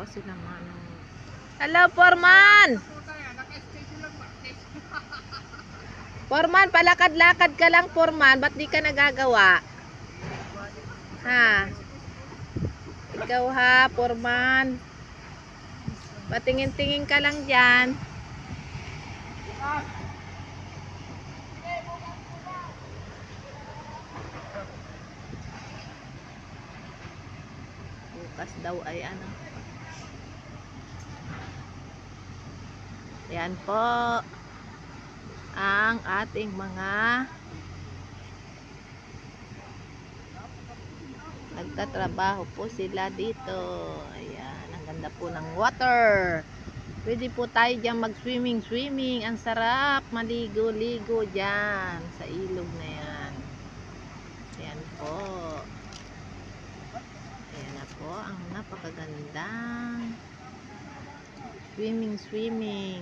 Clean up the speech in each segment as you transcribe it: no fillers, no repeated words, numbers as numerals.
O sila Manong. Hello, Foreman! Foreman, palakad-lakad ka lang, Foreman. Ba't di ka nagagawa? Ha? Ikaw ha, Foreman. Patingin-tingin ka lang dyan. Bukas daw ay ano. Yan po ang ating mga nagtatrabaho po sila dito. Ayan, ang ganda po ng water. Pwede po tayo dyan mag-swimming. Ang sarap maligo-ligo dyan sa ilog na yan. Ayan po. Ayan na po ang napakagandang swimming.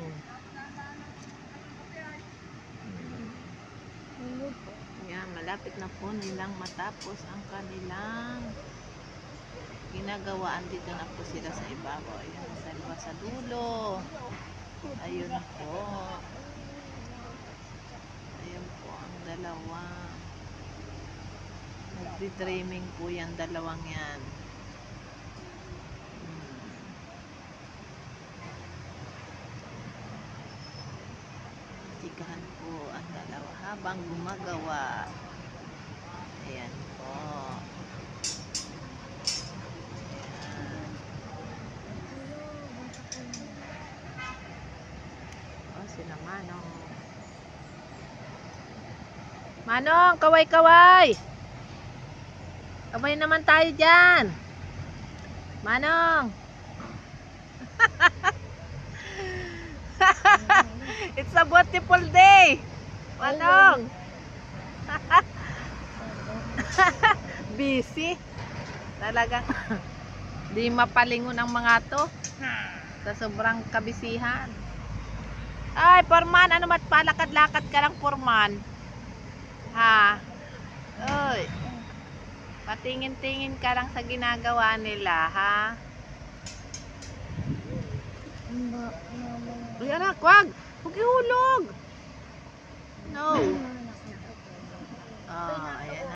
Ayan, malapit na po nilang matapos ang kanilang ginagawaan. Dito na po sila sa ibabaw. Ayan, sa dulo. Ayun po. Ayun po ang dalawa. Nagdi-dreaming po yan, dalawang yan. Chikahan po ang dalawa habang gumagawa. Ayan po. Ayan. O sila Manong. Manong, kaway-kaway! Kaway naman tayo dyan. Manong! It's a beautiful day. Manong. Busy. Talagang di mapalingon ang mga to sa sobrang kabisihan. Ay, Foreman, ano mat palakad-lakad ka lang, Foreman? Ha? Oy. Patingin-tingin ka lang sa ginagawa nila, ha? Uy, anak, wag! Huwag ihulog! No! Ah, ayan na.